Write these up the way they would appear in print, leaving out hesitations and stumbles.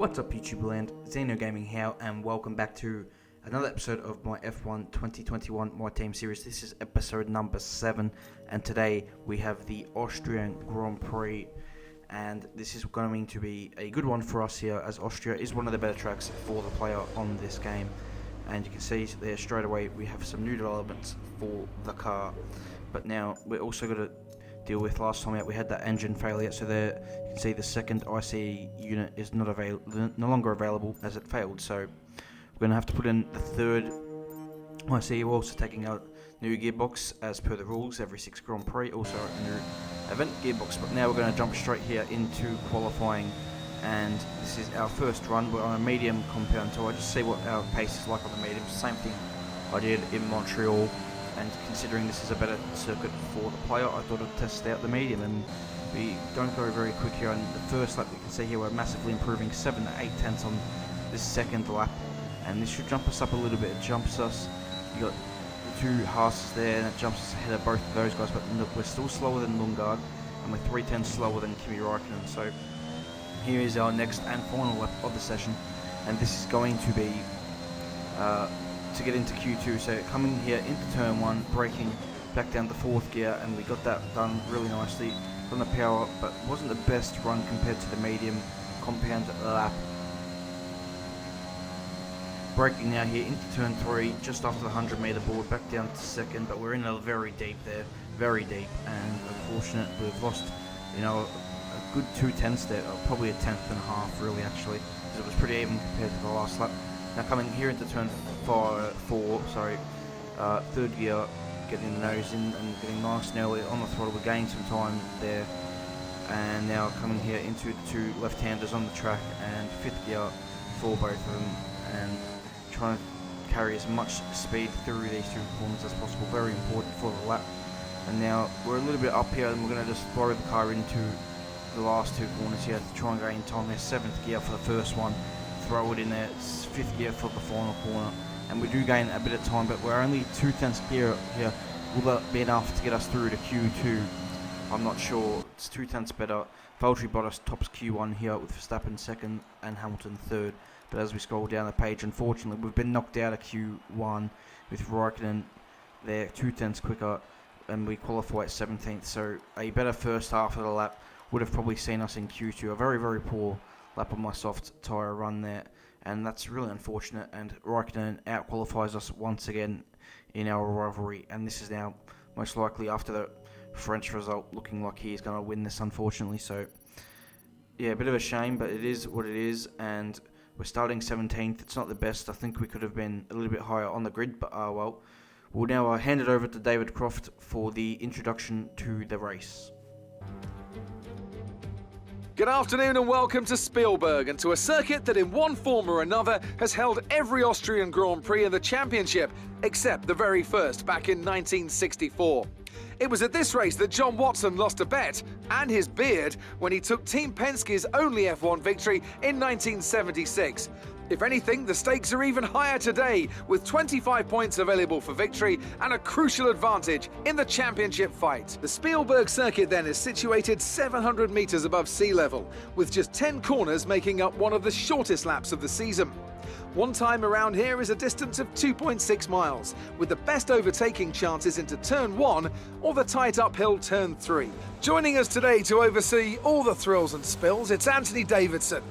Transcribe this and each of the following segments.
What's up YouTube land, Xeno Gaming here, and welcome back to another episode of my F1 2021 My Team series. This is episode number 7, and today we have the Austrian Grand Prix, and this is going to be a good one for us here, as Austria is one of the better tracks for the player on this game. And you can see there straight away we have some new developments for the car, but now we're also going to deal with, last time out we had that engine failure, so there you can see the second ICE unit is no longer available as it failed, so we're going to have to put in the third ICE. We're also taking out new gearbox as per the rules every 6 Grand Prix, also a new event gearbox. But now we're going to jump straight here into qualifying, and this is our first run. We're on a medium compound tour. Just see what our pace is like on the medium. Same thing I did in Montreal, and considering this is a better circuit for the player, I thought I'd test out the medium, and we don't go very quick here. On the first lap, you can see here we're massively improving 7 to 8 tenths on this second lap, and this should jump us up a little bit. It jumps us, you got the two Haas's there, and it jumps us ahead of both of those guys, but look, we're still slower than Lundgaard, and we're 3 tenths slower than Kimi Räikkönen. So here is our next and final lap of the session, and this is going to be to get into Q2. So coming here into turn 1, braking back down to 4th gear, and we got that done really nicely on the power, but wasn't the best run compared to the medium compound lap. Braking now here into turn 3, just after the 100 meter board, back down to 2nd, but we're in a very deep there, very deep, and unfortunate we've lost, you know, a good 2 tenths there, probably a tenth and a half really actually, because it was pretty even compared to the last lap. Now coming here into turn 4, third gear, getting the nose in and getting nice and early on the throttle. We're gaining some time there, and now coming here into the 2 left-handers on the track, and 5th gear for both of them, and trying to carry as much speed through these 2 corners as possible. Very important for the lap. And now we're a little bit up here, and we're going to just throw the car into the last 2 corners here to try and gain time. There, 7th gear for the first one, throw it in there, 5th gear for the final corner, and we do gain a bit of time, but we're only 2 tenths clear here. Will that be enough to get us through to Q2? I'm not sure. It's 2 tenths better. Valtteri Bottas tops Q1 here with Verstappen 2nd and Hamilton 3rd. But as we scroll down the page, unfortunately, we've been knocked out of Q1 with Räikkönen there 2 tenths quicker, and we qualify at 17th. So a better first half of the lap would have probably seen us in Q2. A very, very poor lap on my soft tyre run there, and that's really unfortunate. And Räikkönen out-qualifies us once again in our rivalry, and this is now most likely, after the French result, looking like he's going to win this, unfortunately. So yeah, a bit of a shame, but it is what it is, and we're starting 17th. It's not the best. I think we could have been a little bit higher on the grid, but well. We'll now hand it over to David Croft for the introduction to the race. Good afternoon and welcome to Spielberg, and to a circuit that in one form or another has held every Austrian Grand Prix in the championship, except the very first back in 1964. It was at this race that John Watson lost a bet and his beard when he took Team Penske's only F1 victory in 1976. If anything, the stakes are even higher today, with 25 points available for victory and a crucial advantage in the championship fight. The Spielberg circuit then is situated 700 metres above sea level, with just 10 corners making up one of the shortest laps of the season. One time around here is a distance of 2.6 miles, with the best overtaking chances into turn 1 or the tight uphill turn 3. Joining us today to oversee all the thrills and spills, it's Anthony Davidson.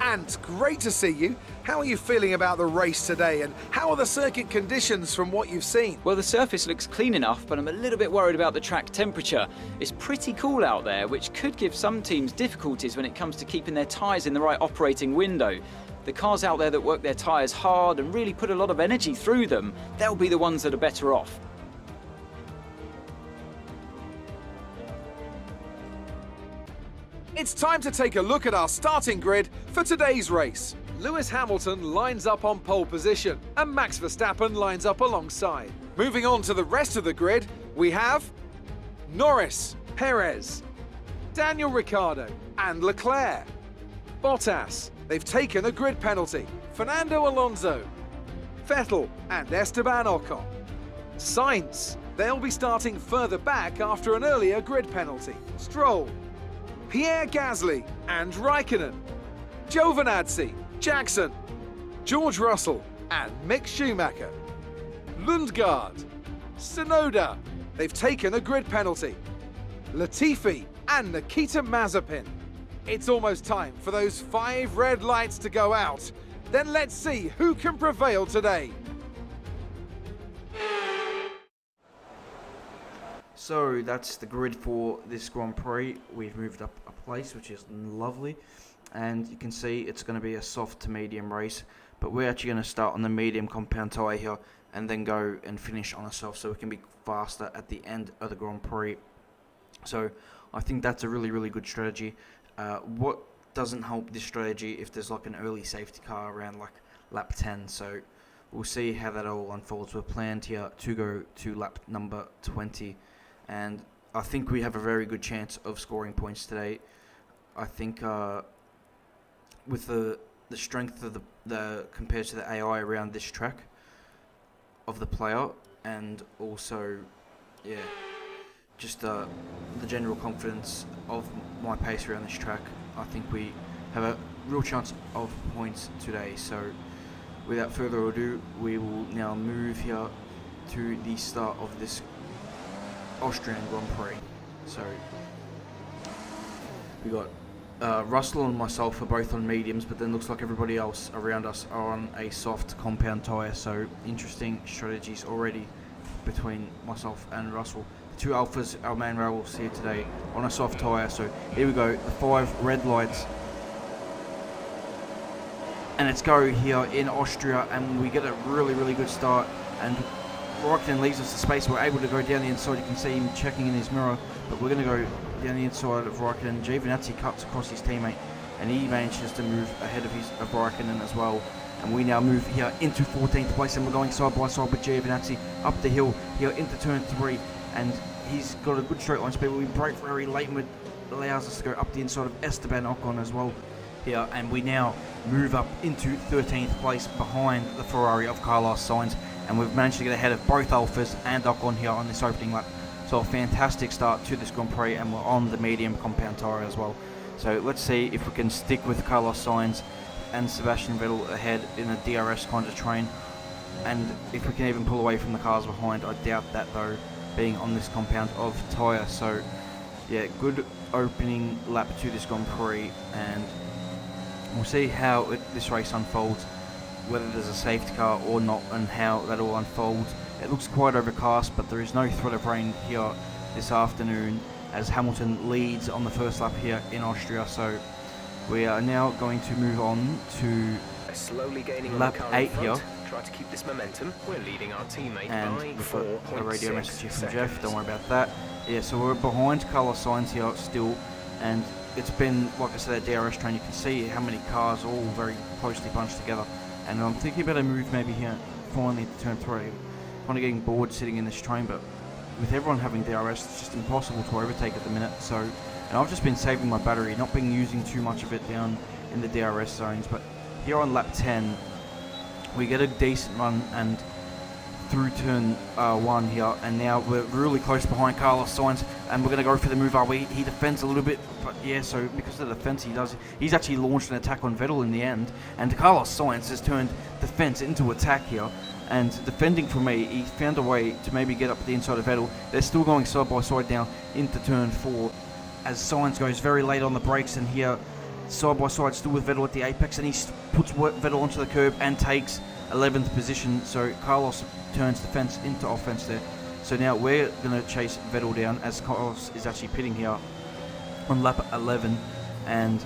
And great to see you. How are you feeling about the race today, and how are the circuit conditions from what you've seen? Well, the surface looks clean enough, but I'm a little bit worried about the track temperature. It's pretty cool out there, which could give some teams difficulties when it comes to keeping their tyres in the right operating window. The cars out there that work their tyres hard and really put a lot of energy through them, they'll be the ones that are better off. It's time to take a look at our starting grid for today's race. Lewis Hamilton lines up on pole position, and Max Verstappen lines up alongside. Moving on to the rest of the grid, we have Norris, Perez, Daniel Ricciardo and Leclerc. Bottas, they've taken a grid penalty. Fernando Alonso, Vettel and Esteban Ocon. Sainz, they'll be starting further back after an earlier grid penalty. Stroll, Pierre Gasly and Raikkonen. Giovinazzi, Jackson, George Russell and Mick Schumacher. Lundgaard, Tsunoda, they've taken a grid penalty. Latifi and Nikita Mazepin. It's almost time for those 5 red lights to go out. Then let's see who can prevail today. So that's the grid for this Grand Prix. We've moved up a place, which is lovely. And you can see it's going to be a soft to medium race. But we're actually going to start on the medium compound tyre here and then go and finish on a soft so we can be faster at the end of the Grand Prix. So I think that's a really, really good strategy. What doesn't help this strategy if there's like an early safety car around like lap 10. So we'll see how that all unfolds. We're planned here to go to lap number 20. And I think we have a very good chance of scoring points today. I think with the strength of the compared to the AI around this track of the player, and also just the general confidence of my pace around this track, I think we have a real chance of points today. So without further ado, we will now move here to the start of this Austrian Grand Prix. So we got Russell and myself are both on mediums, but then looks like everybody else around us are on a soft compound tyre. So interesting strategies already between myself and Russell. The 2 Alphas, our main rivals here today, on a soft tyre. So here we go, the 5 red lights. And let's go here in Austria, and we get a really, really good start. And Raikkonen leaves us the space. We're able to go down the inside. You can see him checking in his mirror, but we're going to go down the inside of Raikkonen. Giovinazzi cuts across his teammate, and he manages to move ahead of Raikkonen as well. And we now move here into 14th place, and we're going side by side with Giovinazzi up the hill here into turn 3, and he's got a good straight line speed. We brake very late, and it allows us to go up the inside of Esteban Ocon as well here, and we now move up into 13th place behind the Ferrari of Carlos Sainz. And we've managed to get ahead of both Alphas and Ocon here on this opening lap. So a fantastic start to this Grand Prix, and we're on the medium compound tyre as well. So let's see if we can stick with Carlos Sainz and Sebastian Vettel ahead in a DRS kind of train. And if we can even pull away from the cars behind. I doubt that though, being on this compound of tyre. So yeah, good opening lap to this Grand Prix, and we'll see how this race unfolds, whether there's a safety car or not, and how that all unfolds. It looks quite overcast, but there is no threat of rain here this afternoon as Hamilton leads on the first lap here in Austria. So we are now going to move on to slowly gaining lap 8 here. Try to keep this momentum. We're leading our teammate and by we've got a radio 4.6 message here from seconds. Jeff, don't worry about that. Yeah, so we're behind Carlos Sainz here still, and it's been, like I said, that DRS train. You can see how many cars are all very closely bunched together. And I'm thinking about a move maybe here, finally to turn 3. Kind of getting bored sitting in this train, but with everyone having DRS, it's just impossible to overtake at the minute. So, and I've just been saving my battery, not been using too much of it down in the DRS zones. But here on lap 10, we get a decent run and through turn 1 here, and now we're really close behind Carlos Sainz, and we're going to go for the move. He defends a little bit, but yeah, so because of the defense he's actually launched an attack on Vettel in the end, and Carlos Sainz has turned defense into attack here, and defending for me, he found a way to maybe get up the inside of Vettel. They're still going side by side now into turn 4, as Sainz goes very late on the brakes, and here side by side still with Vettel at the apex, and he puts Vettel onto the curb and takes 11th position. So Carlos turns defense into offense there. So now we're going to chase Vettel down, as Carlos is actually pitting here on lap 11, and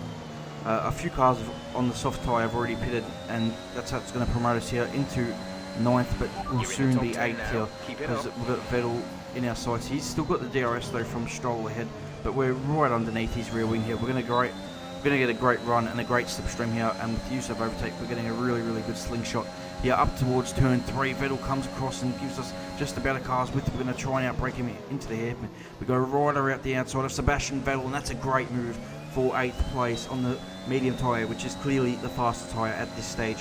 a few cars on the soft tyre have already pitted, and that's how it's going to promote us here into 9th, but we'll soon be 8th here because we've got Vettel in our sights. He's still got the DRS though from Stroll ahead, but we're right underneath his rear wing here. We're going to get a great run and a great slipstream here, and with the use of overtake, we're getting a really, really good slingshot here up towards turn 3. Vettel comes across and gives us just about a car's width. We're going to try and outbrake him into the hairpin. We go right around the outside of Sebastian Vettel, and that's a great move for 8th place on the medium tyre, which is clearly the faster tyre at this stage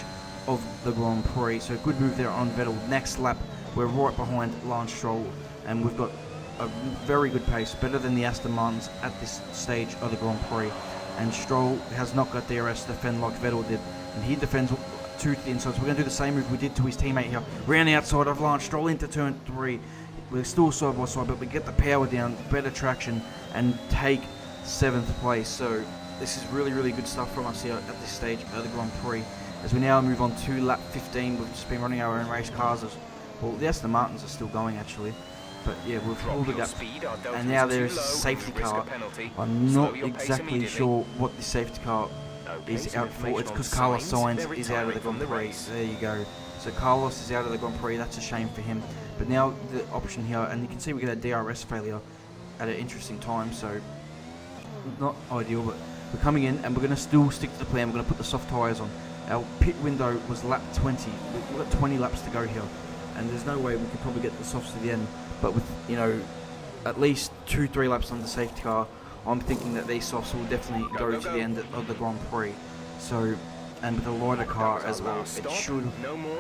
of the Grand Prix. So good move there on Vettel. Next lap, we're right behind Lance Stroll, and we've got a very good pace, better than the Aston Martins at this stage of the Grand Prix. and Stroll has not got DRS to defend like Vettel did, and he defends to the inside. So we're going to do the same move we did to his teammate here. Round the outside of line, Stroll into turn 3. We're still side by side, but we get the power down, better traction, and take 7th place. So this is really, really good stuff from us here at this stage of the Grand Prix. As we now move on to lap 15, we've just been running our own race cars. Well, the Aston Martins are still going actually. But yeah, we've pulled the gap. And now there's a safety car. I'm not exactly sure what the safety car is out for. It's because Carlos Sainz is out of the Grand Prix. There you go. So Carlos is out of the Grand Prix. That's a shame for him. But now the option here, and you can see we get a DRS failure at an interesting time. So not ideal, but we're coming in and we're going to still stick to the plan. We're going to put the soft tyres on. Our pit window was lap 20. We've got 20 laps to go here, and there's no way we could probably get the softs to the end. But with, you know, at least 2-3 laps on the safety car, I'm thinking that these softs will definitely go to the end of the Grand Prix. So, and with a lighter car as well, it should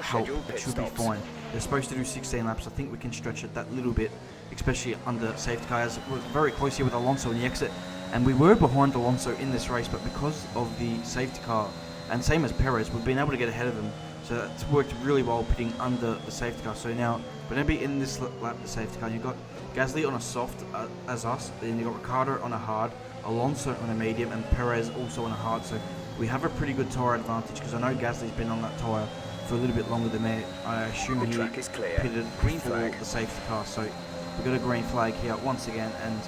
help. It should be fine. They're supposed to do 16 laps. I think we can stretch it that little bit, especially under safety cars. We're very close here with Alonso in the exit, and we were behind Alonso in this race, but because of the safety car, and same as Perez, we've been able to get ahead of him. So that's worked really well, pitting under the safety car. So now we're going to be in this lap, the safety car. You've got Gasly on a soft as us, then you've got Ricciardo on a hard, Alonso on a medium, and Perez also on a hard. So we have a pretty good tyre advantage, because I know Gasly's been on that tyre for a little bit longer than me. I assume he pitted before the safety car. So we've got a green flag here once again, and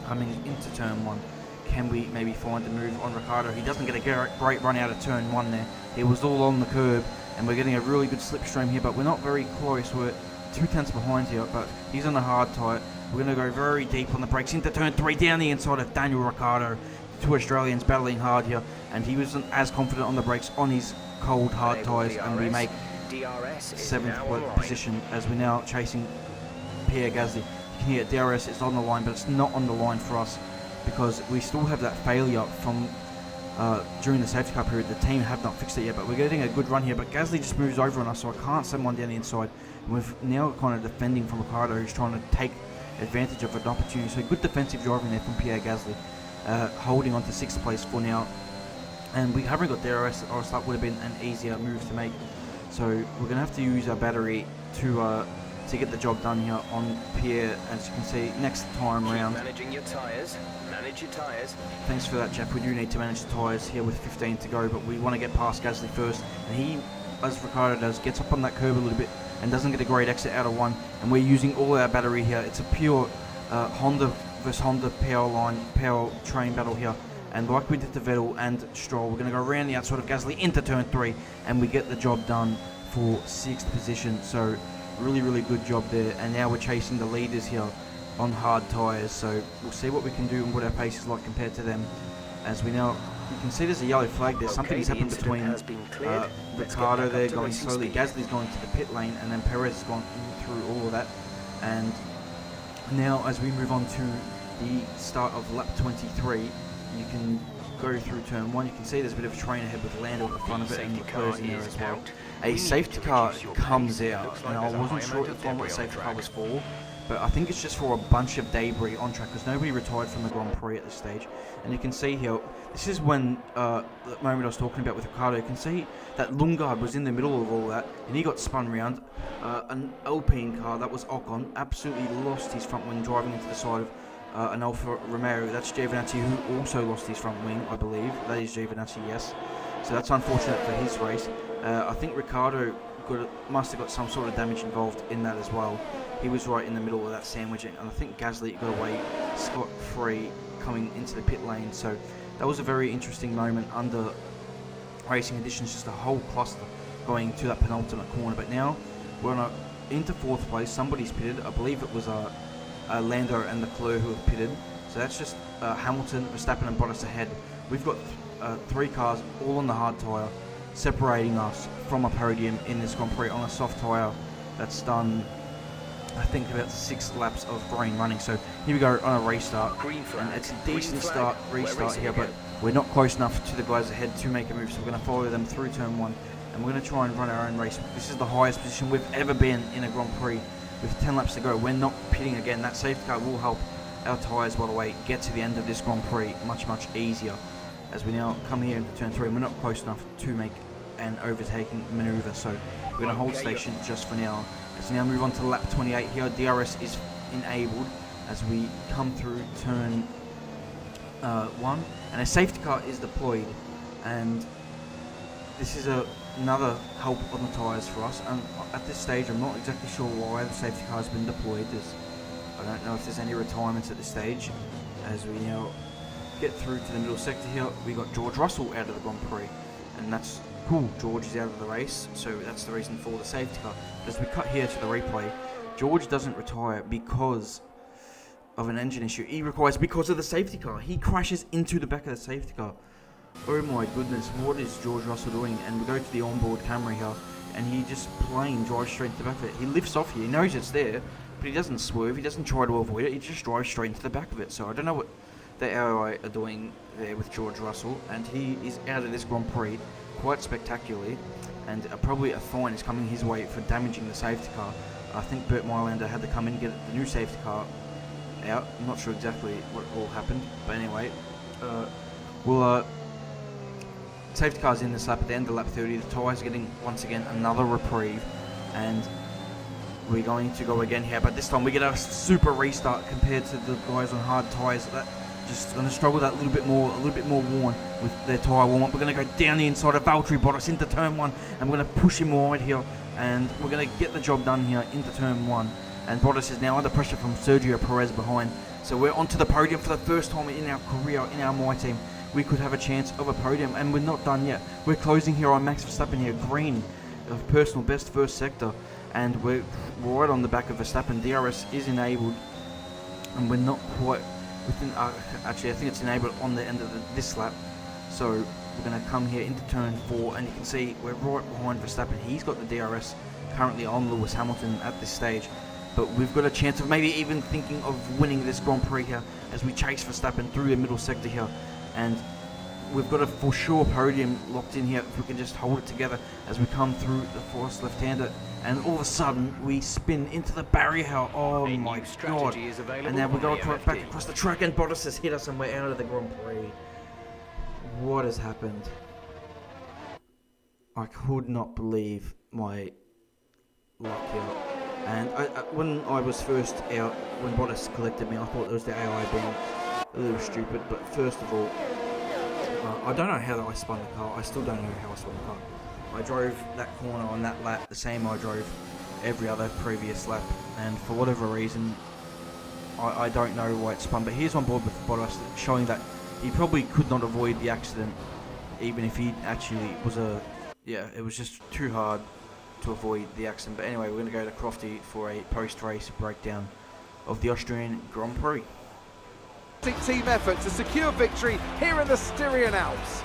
coming into turn 1. Can we maybe find a move on Ricciardo? He doesn't get a great run out of turn 1 there. He was all on the curb, and we're getting a really good slipstream here, but we're not very close. We're 2 tenths behind here, but he's on a hard tyre. We're going to go very deep on the brakes into turn 3, down the inside of Daniel Ricciardo. 2 Australians battling hard here, and he wasn't as confident on the brakes on his cold hard tyres, and we make 7th position as we're now chasing Pierre Gasly. You can hear DRS is on the line, but it's not on the line for us, because we still have that failure from during the safety car period. The team have not fixed it yet, but we're getting a good run here. But Gasly just moves over on us, so I can't send one down the inside. And we're now kind of defending from Ricciardo, who's trying to take advantage of an opportunity. So good defensive driving there from Pierre Gasly, holding on to 6th place for now. And we haven't got DRS, or else that would have been an easier move to make. So we're going to have to use our battery to get the job done here on Pierre. As you can see, next time round. Managing your tyres. Manage your tyres. Thanks for that, Jeff. We do need to manage the tyres here with 15 to go, but we want to get past Gasly first. And he, as Ricciardo does, gets up on that curb a little bit and doesn't get a great exit out of 1. And we're using all our battery here. It's a pure Honda versus Honda power train battle here. And like we did to Vettel and Stroll, we're going to go around the outside of Gasly into turn 3, and we get the job done for 6th position. So really, really good job there. And now we're chasing the leaders here on hard tyres, so we'll see what we can do and what our pace is like compared to them. As we now, you can see there's a yellow flag there. Something's happened between Ricciardo there going slowly, Gasly's going to the pit lane, and then Perez has gone through all of that. And now as we move on to the start of lap 23, you can go through turn 1. You can see there's a bit of a train ahead with Lando at the front of it, and Leclerc's in there as well. A safety car comes out, and I wasn't sure at the time what the safety car was for, but I think it's just for a bunch of debris on track, because nobody retired from the Grand Prix at this stage. And you can see here, this is when the moment I was talking about with Ricciardo. You can see that Lundgaard was in the middle of all that, and he got spun round. An Alpine car, that was Ocon, absolutely lost his front wing driving into the side of an Alfa Romeo. That's Giovinazzi, who also lost his front wing, I believe. That is Giovinazzi, yes. So that's unfortunate for his race. I think Ricciardo must have got some sort of damage involved in that as well. He was right in the middle of that sandwiching, and I think Gasly got away scot-free coming into the pit lane. So that was a very interesting moment under racing conditions, just a whole cluster going to that penultimate corner. But now we're into 4th place. Somebody's pitted. I believe it was Lando and Leclerc who have pitted. So that's just Hamilton, Verstappen and Bottas ahead. We've got 3 cars all on the hard tyre, separating us from a podium in this Grand Prix on a soft tyre. That's done, I think, about 6 laps of green running. So here we go on a restart, and it's a decent restart here, but we're not close enough to the guys ahead to make a move. So we're going to follow them through turn 1, and we're going to try and run our own race. This is the highest position we've ever been in a Grand Prix with 10 laps to go. We're not pitting again. That safety car will help our tyres, by the way, get to the end of this Grand Prix much, much easier. As we now come here into turn 3, we're not close enough to make an overtaking manoeuvre, so we're going to hold station just for now. As we now move on to lap 28 here, DRS is enabled as we come through turn 1, and a safety car is deployed, and this is another help on the tyres for us. At this stage, I'm not exactly sure why the safety car has been deployed. I don't know if there's any retirements at this stage. As we now get through to the middle sector here, we got George Russell out of the Grand Prix, and that's cool. George is out of the race, so that's the reason for the safety car. But as we cut here to the replay, George doesn't retire because of an engine issue. He retires because of the safety car. He crashes into the back of the safety car. Oh my goodness, what is George Russell doing? And we go to the onboard camera here, and he just plain drives straight to the back of it. He lifts off here, he knows it's there, but he doesn't swerve, he doesn't try to avoid it, he just drives straight into the back of it. So I don't know what the AOI are doing there with George Russell, and he is out of this Grand Prix quite spectacularly, and probably a fine is coming his way for damaging the safety car. I think Bert Mylander had to come in and get the new safety car out. I'm not sure exactly what all happened, but anyway, safety car's in this lap at the end of lap 30. The tyres are getting, once again, another reprieve, and we're going to go again here, but this time we get a super restart compared to the guys on hard tyres that just going to struggle that a little bit more worn with their tyre warm-up. We're going to go down the inside of Valtteri Bottas into turn 1, and we're going to push him wide here, and we're going to get the job done here into turn 1. And Bottas is now under pressure from Sergio Perez behind. So we're onto the podium for the first time in our career, in our My Team. We could have a chance of a podium, and we're not done yet. We're closing here on Max Verstappen here, green of personal best first sector, and we're right on the back of Verstappen. DRS is enabled, and we're not quite within, actually I think it's enabled on the end of this lap. So we're going to come here into turn 4, and you can see we're right behind Verstappen. He's got the DRS currently on Lewis Hamilton at this stage, but we've got a chance of maybe even thinking of winning this Grand Prix here as we chase Verstappen through the middle sector here. And we've got a for sure podium locked in here if we can just hold it together as we come through the forced left-hander. And all of a sudden, we spin into the barrier here. Oh my god. And now we go back across the track, and Bottas has hit us, and we're out of the Grand Prix. What has happened? I could not believe my luck here. And when I was first out, when Bottas collected me, I thought it was the AI being a little stupid, but first of all, I don't know how I spun the car. I still don't know how I spun the car. I drove that corner on that lap the same I drove every other previous lap, and for whatever reason, I don't know why it spun, but he's on board with Bottas, showing that he probably could not avoid the accident, even if he actually was it was just too hard to avoid the accident. But anyway, we're going to go to Crofty for a post-race breakdown of the Austrian Grand Prix. Team effort to secure victory here in the Styrian Alps.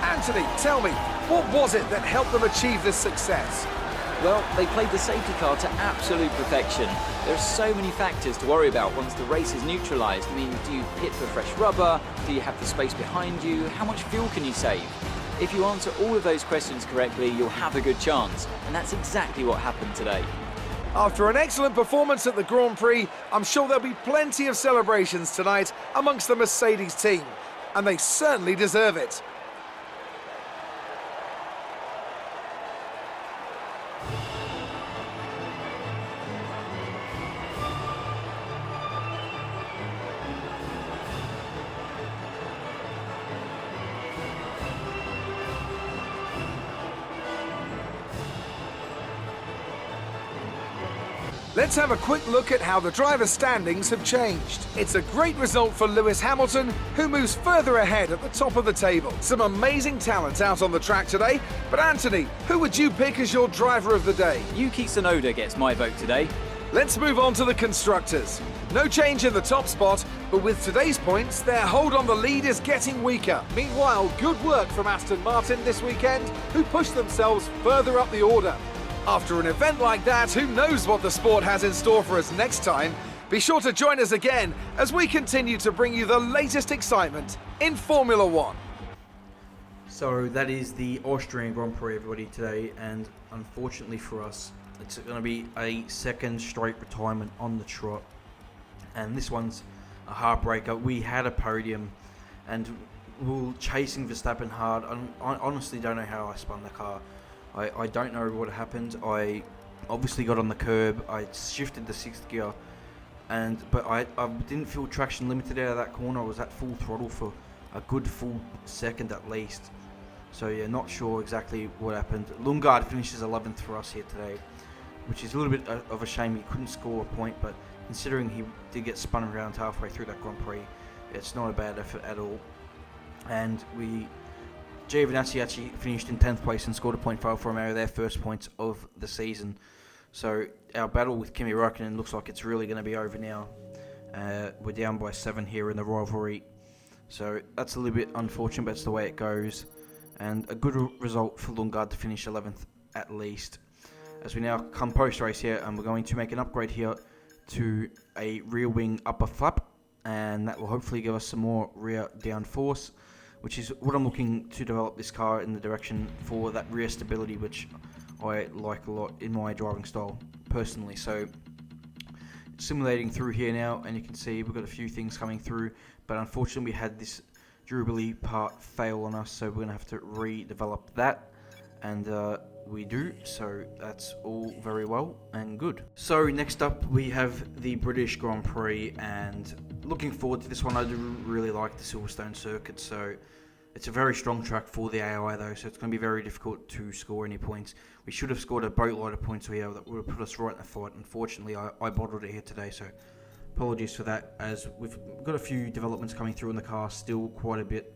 Anthony, tell me, what was it that helped them achieve this success? Well, they played the safety car to absolute perfection. There are so many factors to worry about once the race is neutralised. I mean, do you pit for fresh rubber? Do you have the space behind you? How much fuel can you save? If you answer all of those questions correctly, you'll have a good chance. And that's exactly what happened today. After an excellent performance at the Grand Prix, I'm sure there'll be plenty of celebrations tonight amongst the Mercedes team. And they certainly deserve it. Let's have a quick look at how the driver standings have changed. It's a great result for Lewis Hamilton, who moves further ahead at the top of the table. Some amazing talent out on the track today, but Anthony, who would you pick as your driver of the day? Yuki Tsunoda gets my vote today. Let's move on to the constructors. No change in the top spot, but with today's points, their hold on the lead is getting weaker. Meanwhile, good work from Aston Martin this weekend, who pushed themselves further up the order. After an event like that, who knows what the sport has in store for us next time? Be sure to join us again as we continue to bring you the latest excitement in Formula One. So that is the Austrian Grand Prix, everybody, today, and unfortunately for us, It's going to be a second straight retirement on the trot. And this one's a heartbreaker. We had a podium and we were chasing Verstappen hard. I honestly don't know how I spun the car. I don't know what happened. I obviously got on the curb. I shifted the 6th gear. But I didn't feel traction limited out of that corner. I was at full throttle for a good full second at least. So yeah, not sure exactly what happened. Lundgaard finishes 11th for us here today, which is a little bit of a shame. He couldn't score a point, but considering he did get spun around halfway through that Grand Prix, it's not a bad effort at all. And Giovinazzi actually finished in 10th place and scored a point for Alfa Romeo, their first points of the season. So our battle with Kimi Räikkönen looks like it's really going to be over now. We're down by 7 here in the rivalry. So that's a little bit unfortunate, but it's the way it goes. And a good result for Lundgaard to finish 11th at least. As we now come post-race here, and we're going to make an upgrade here to a rear wing upper flap. And that will hopefully give us some more rear downforce, which is what I'm looking to develop this car in the direction for that rear stability, which I like a lot in my driving style personally. So simulating through here now, and you can see we've got a few things coming through, but unfortunately we had this durability part fail on us, so we're going to have to redevelop that, and we do, so that's all very well and good. So next up we have the British Grand Prix, and looking forward to this one. I do really like the Silverstone circuit, so it's a very strong track for the AI though, so it's going to be very difficult to score any points. We should have scored a boatload of points here that would have put us right in the fight. Unfortunately, I bottled it here today, so apologies for that, as we've got a few developments coming through in the car, still quite a bit,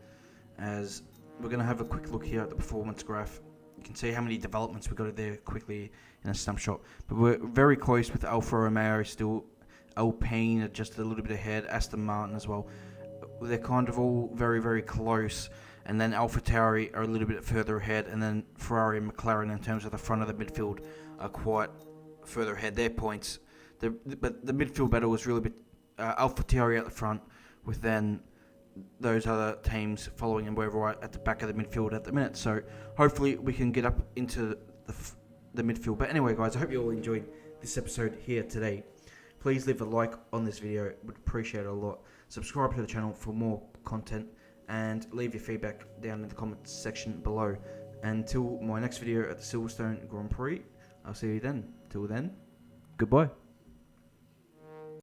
as we're going to have a quick look here at the performance graph. You can see how many developments we've got there quickly in a snapshot, but we're very close with Alfa Romeo still, Alpine are just a little bit ahead, Aston Martin as well. They're kind of all very, very close, and then AlphaTauri are a little bit further ahead, and then Ferrari and McLaren in terms of the front of the midfield are quite further ahead. Their points, but the midfield battle was really a bit AlphaTauri at the front, with then those other teams following and we're right at the back of the midfield at the minute. So hopefully we can get up into the midfield. But anyway, guys, I hope you all enjoyed this episode here today. Please leave a like on this video, would appreciate it a lot. Subscribe to the channel for more content, and leave your feedback down in the comments section below. Until my next video at the Silverstone Grand Prix, I'll see you then. Till then, goodbye.